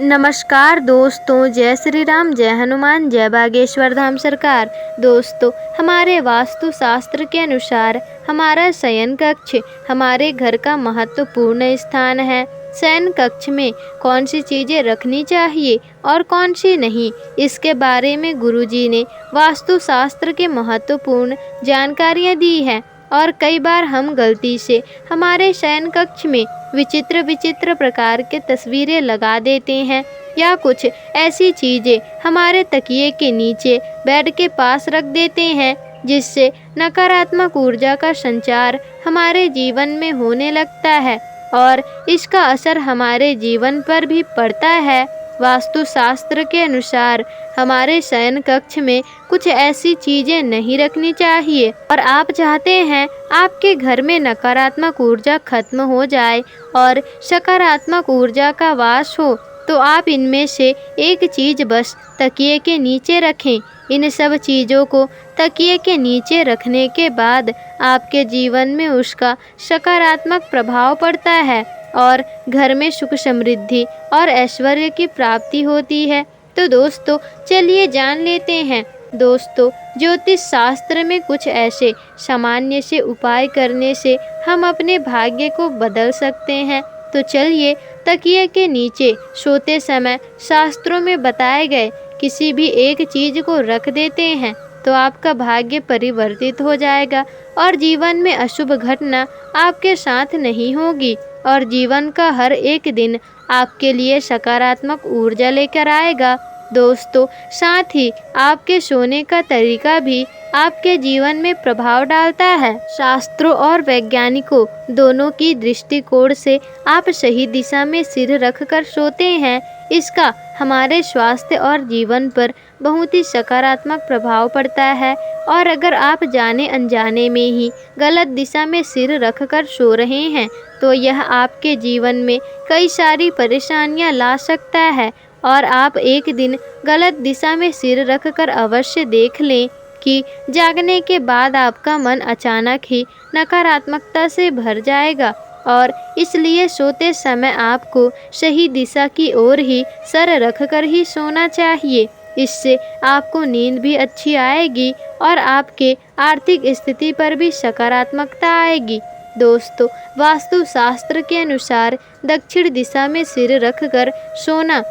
नमस्कार दोस्तों, जय श्री राम, जय हनुमान, जय बागेश्वर धाम सरकार। दोस्तों, हमारे वास्तु शास्त्र के अनुसार हमारा शयन कक्ष हमारे घर का महत्वपूर्ण स्थान है। शयन कक्ष में कौन सी चीज़ें रखनी चाहिए और कौन सी नहीं, इसके बारे में गुरुजी ने वास्तु शास्त्र के महत्वपूर्ण जानकारियाँ दी हैं। और कई बार हम गलती से हमारे शयन कक्ष में विचित्र विचित्र प्रकार के तस्वीरें लगा देते हैं, या कुछ ऐसी चीज़ें हमारे तकिए के नीचे बेड के पास रख देते हैं, जिससे नकारात्मक ऊर्जा का संचार हमारे जीवन में होने लगता है और इसका असर हमारे जीवन पर भी पड़ता है। वास्तु शास्त्र के अनुसार हमारे शयन कक्ष में कुछ ऐसी चीज़ें नहीं रखनी चाहिए, और आप चाहते हैं आपके घर में नकारात्मक ऊर्जा खत्म हो जाए और सकारात्मक ऊर्जा का वास हो, तो आप इनमें से एक चीज़ बस तकिए के नीचे रखें। इन सब चीज़ों को तकिए के नीचे रखने के बाद आपके जीवन में उसका सकारात्मक प्रभाव पड़ता है और घर में सुख समृद्धि और ऐश्वर्य की प्राप्ति होती है। तो दोस्तों, चलिए जान लेते हैं। दोस्तों, ज्योतिष शास्त्र में कुछ ऐसे सामान्य से उपाय करने से हम अपने भाग्य को बदल सकते हैं। तो चलिए तकिए के नीचे सोते समय शास्त्रों में बताए गए किसी भी एक चीज़ को रख देते हैं, तो आपका भाग्य परिवर्तित हो जाएगा और जीवन में अशुभ घटना आपके साथ नहीं होगी और जीवन का हर एक दिन आपके लिए सकारात्मक ऊर्जा लेकर आएगा। दोस्तों, साथ ही आपके सोने का तरीका भी आपके जीवन में प्रभाव डालता है। शास्त्रों और वैज्ञानिकों दोनों की दृष्टिकोण से आप सही दिशा में सिर रखकर सोते हैं, इसका हमारे स्वास्थ्य और जीवन पर बहुत ही सकारात्मक प्रभाव पड़ता है। और अगर आप जाने अनजाने में ही गलत दिशा में सिर रखकर सो रहे हैं, तो यह आपके जीवन में कई सारी परेशानियां ला सकता है। और आप एक दिन गलत दिशा में सिर रखकर अवश्य देख लें कि जागने के बाद आपका मन अचानक ही नकारात्मकता से भर जाएगा, और इसलिए सोते समय आपको सही दिशा की ओर ही सर रखकर ही सोना चाहिए। इससे आपको नींद भी अच्छी आएगी और आपके आर्थिक स्थिति पर भी सकारात्मकता आएगी। दोस्तों, वास्तु शास्त्र के अनुसार दक्षिण दिशा में सिर रखकर सोना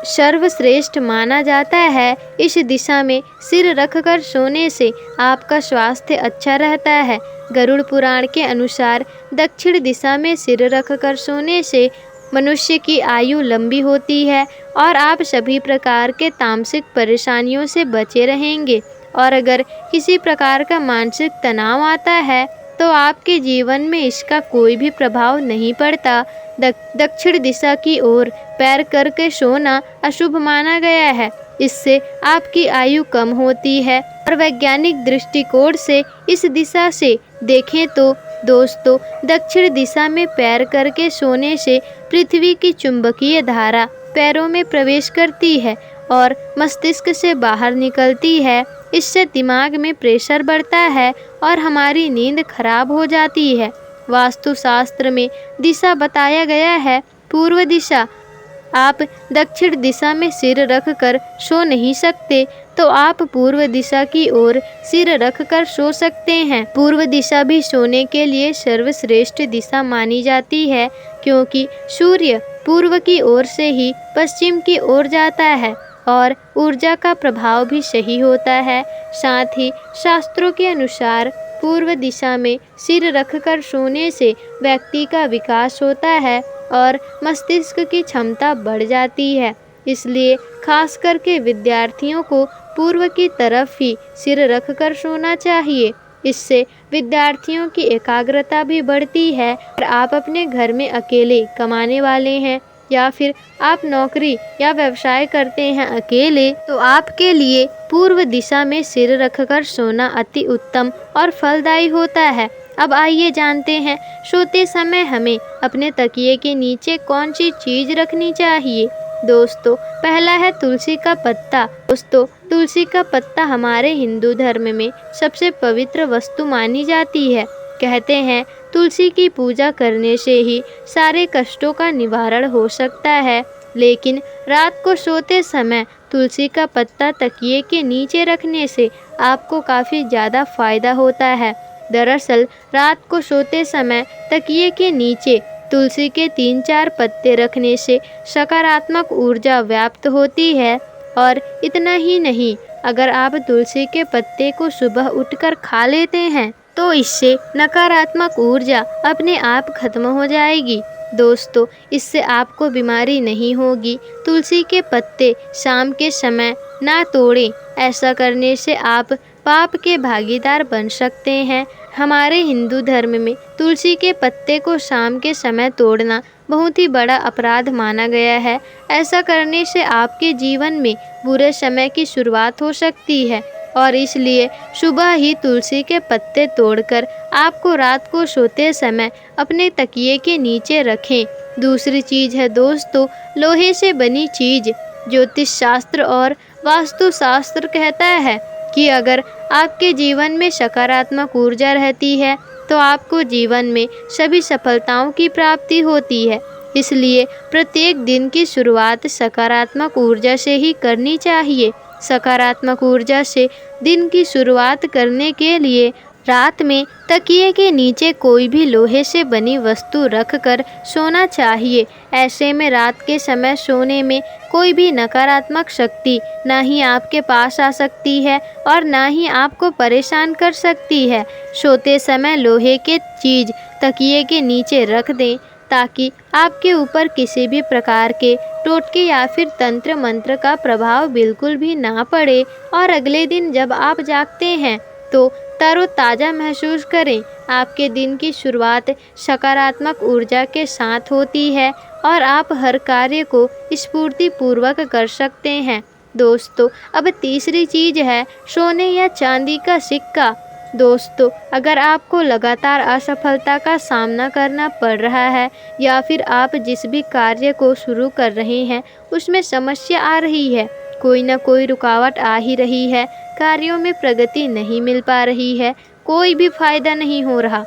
सर्वश्रेष्ठ माना जाता है। इस दिशा में सिर रखकर सोने से आपका स्वास्थ्य अच्छा रहता है। गरुड़ पुराण के अनुसार दक्षिण दिशा में सिर रखकर सोने से मनुष्य की आयु लंबी होती है और आप सभी प्रकार के तामसिक परेशानियों से बचे रहेंगे। और अगर किसी प्रकार का मानसिक तनाव आता है, तो आपके जीवन में इसका कोई भी प्रभाव नहीं पड़ता। दक्षिण दिशा की ओर पैर करके सोना अशुभ माना गया है, इससे आपकी आयु कम होती है। और वैज्ञानिक दृष्टिकोण से इस दिशा से देखें तो दोस्तों, दक्षिण दिशा में पैर करके सोने से पृथ्वी की चुंबकीय धारा पैरों में प्रवेश करती है और मस्तिष्क से बाहर निकलती है। इससे दिमाग में प्रेशर बढ़ता है और हमारी नींद खराब हो जाती है। वास्तुशास्त्र में दिशा बताया गया है पूर्व दिशा। आप दक्षिण दिशा में सिर रखकर सो नहीं सकते, तो आप पूर्व दिशा की ओर सिर रखकर सो सकते हैं। पूर्व दिशा भी सोने के लिए सर्वश्रेष्ठ दिशा मानी जाती है, क्योंकि सूर्य पूर्व की ओर से ही पश्चिम की ओर जाता है और ऊर्जा का प्रभाव भी सही होता है। साथ ही शास्त्रों के अनुसार पूर्व दिशा में सिर रखकर सोने से व्यक्ति का विकास होता है और मस्तिष्क की क्षमता बढ़ जाती है। इसलिए खास करके विद्यार्थियों को पूर्व की तरफ ही सिर रखकर सोना चाहिए। इससे विद्यार्थियों की एकाग्रता भी बढ़ती है। और आप अपने घर में अकेले कमाने वाले हैं या फिर आप नौकरी या व्यवसाय करते हैं अकेले, तो आपके लिए पूर्व दिशा में सिर रखकर सोना अति उत्तम और फलदायी होता है। अब आइए जानते हैं सोते समय हमें अपने तकिए के नीचे कौन सी चीज़ रखनी चाहिए। दोस्तों, पहला है तुलसी का पत्ता। दोस्तों, तुलसी का पत्ता हमारे हिंदू धर्म में सबसे पवित्र वस्तु मानी जाती है। कहते हैं तुलसी की पूजा करने से ही सारे कष्टों का निवारण हो सकता है। लेकिन रात को सोते समय तुलसी का पत्ता तकिए के नीचे रखने से आपको काफ़ी ज़्यादा फायदा होता है। दरअसल रात को सोते समय तकिए के नीचे तुलसी के 3-4 पत्ते रखने से सकारात्मक ऊर्जा व्याप्त होती है। और इतना ही नहीं, अगर आप तुलसी के पत्ते को सुबह उठकर खा लेते हैं तो इससे नकारात्मक ऊर्जा अपने आप खत्म हो जाएगी। दोस्तों, इससे आपको बीमारी नहीं होगी। तुलसी के पत्ते शाम के समय ना तोड़ें, ऐसा करने से आप पाप के भागीदार बन सकते हैं। हमारे हिंदू धर्म में तुलसी के पत्ते को शाम के समय तोड़ना बहुत ही बड़ा अपराध माना गया है। ऐसा करने से आपके जीवन में बुरे समय की शुरुआत हो सकती है और इसलिए सुबह ही तुलसी के पत्ते तोड़कर आपको रात को सोते समय अपने तकिए के नीचे रखें। दूसरी चीज़ है दोस्तों, लोहे से बनी चीज़। ज्योतिष शास्त्र और वास्तु शास्त्र कहता है कि अगर आपके जीवन में सकारात्मक ऊर्जा रहती है तो आपको जीवन में सभी सफलताओं की प्राप्ति होती है। इसलिए प्रत्येक दिन की शुरुआत सकारात्मक ऊर्जा से ही करनी चाहिए। सकारात्मक ऊर्जा से दिन की शुरुआत करने के लिए रात में तकिए के नीचे कोई भी लोहे से बनी वस्तु रखकर सोना चाहिए। ऐसे में रात के समय सोने में कोई भी नकारात्मक शक्ति ना ही आपके पास आ सकती है और ना ही आपको परेशान कर सकती है। सोते समय लोहे के चीज़ तकिए के नीचे रख दें ताकि आपके ऊपर किसी भी प्रकार के टोटके या फिर तंत्र मंत्र का प्रभाव बिल्कुल भी ना पड़े और अगले दिन जब आप जागते हैं तो तरोताज़ा महसूस करें। आपके दिन की शुरुआत सकारात्मक ऊर्जा के साथ होती है और आप हर कार्य को स्फूर्तिपूर्वक कर सकते हैं। दोस्तों, अब तीसरी चीज़ है सोने या चांदी का सिक्का। दोस्तों, अगर आपको लगातार असफलता का सामना करना पड़ रहा है या फिर आप जिस भी कार्य को शुरू कर रहे हैं उसमें समस्या आ रही है, कोई ना कोई रुकावट आ ही रही है, कार्यों में प्रगति नहीं मिल पा रही है, कोई भी फायदा नहीं हो रहा,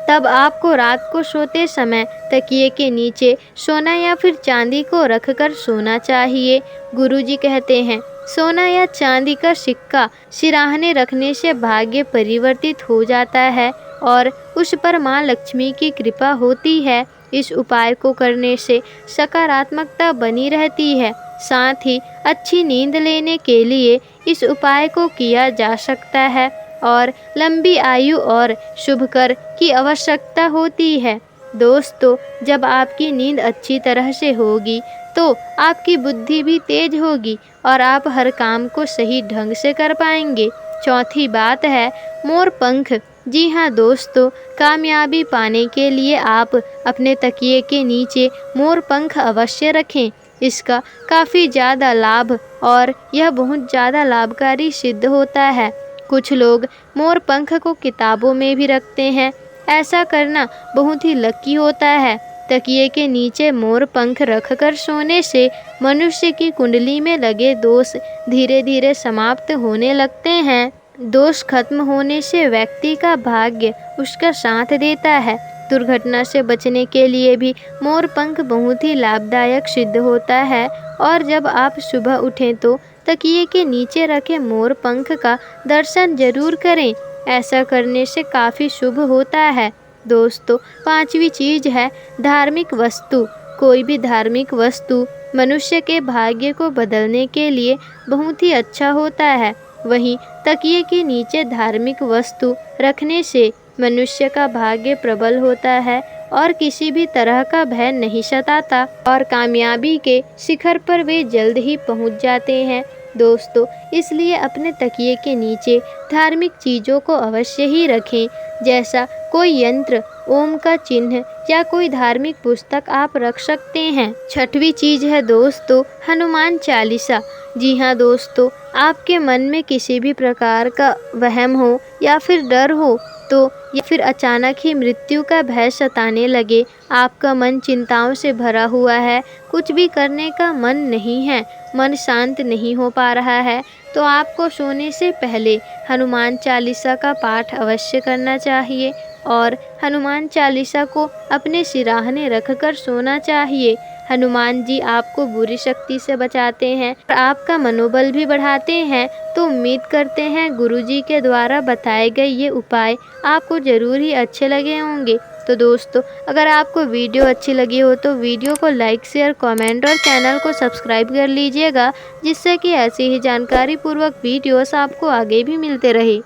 तब आपको रात को सोते समय तकिए के नीचे सोना या फिर चांदी को रखकर सोना चाहिए। गुरुजी कहते हैं, सोना या चांदी का सिक्का सिराहने रखने से भाग्य परिवर्तित हो जाता है और उस पर माँ लक्ष्मी की कृपा होती है। इस उपाय को करने से सकारात्मकता बनी रहती है। साथ ही अच्छी नींद लेने के लिए इस उपाय को किया जा सकता है और लंबी आयु और शुभ कर की आवश्यकता होती है। दोस्तों, जब आपकी नींद अच्छी तरह से होगी तो आपकी बुद्धि भी तेज होगी और आप हर काम को सही ढंग से कर पाएंगे। चौथी बात है मोर पंख। जी हाँ दोस्तों, कामयाबी पाने के लिए आप अपने तकिए के नीचे मोर पंख अवश्य रखें। इसका काफ़ी ज़्यादा लाभ और यह बहुत ज़्यादा लाभकारी सिद्ध होता है। कुछ लोग मोर पंख को किताबों में भी रखते हैं। ऐसा करना बहुत ही लकी होता है। तकिए के नीचे मोर पंख रखकर सोने से मनुष्य की कुंडली में लगे दोष धीरे धीरे समाप्त होने लगते हैं। दोष खत्म होने से व्यक्ति का भाग्य उसका साथ देता है। दुर्घटना से बचने के लिए भी मोर पंख बहुत ही लाभदायक सिद्ध होता है और जब आप सुबह उठें तो तकिए के नीचे रखे मोर पंख का दर्शन जरूर करें। ऐसा करने से काफ़ी शुभ होता है। दोस्तों, पांचवी चीज़ है धार्मिक वस्तु। कोई भी धार्मिक वस्तु मनुष्य के भाग्य को बदलने के लिए बहुत ही अच्छा होता है। वहीं तकिए के नीचे धार्मिक वस्तु रखने से मनुष्य का भाग्य प्रबल होता है और किसी भी तरह का भय नहीं सताता और कामयाबी के शिखर पर वे जल्द ही पहुंच जाते हैं। दोस्तों, इसलिए अपने तकिए के नीचे धार्मिक चीज़ों को अवश्य ही रखें। जैसा कोई यंत्र, ओम का चिन्ह या कोई धार्मिक पुस्तक आप रख सकते हैं। छठवीं चीज़ है दोस्तों हनुमान चालीसा। जी हाँ दोस्तों, आपके मन में किसी भी प्रकार का वहम हो या फिर डर हो तो या फिर अचानक ही मृत्यु का भय सताने लगे, आपका मन चिंताओं से भरा हुआ है, कुछ भी करने का मन नहीं है, मन शांत नहीं हो पा रहा है, तो आपको सोने से पहले हनुमान चालीसा का पाठ अवश्य करना चाहिए। और हनुमान चालीसा को अपने सिराहने रखकर सोना चाहिए। हनुमान जी आपको बुरी शक्ति से बचाते हैं और आपका मनोबल भी बढ़ाते हैं। तो उम्मीद करते हैं गुरुजी के द्वारा बताए गए ये उपाय आपको ज़रूर ही अच्छे लगे होंगे। तो दोस्तों, अगर आपको वीडियो अच्छी लगी हो तो वीडियो को लाइक, शेयर, कमेंट और चैनल को सब्सक्राइब कर लीजिएगा, जिससे कि ऐसी ही जानकारी पूर्वक वीडियोस आपको आगे भी मिलते रहे।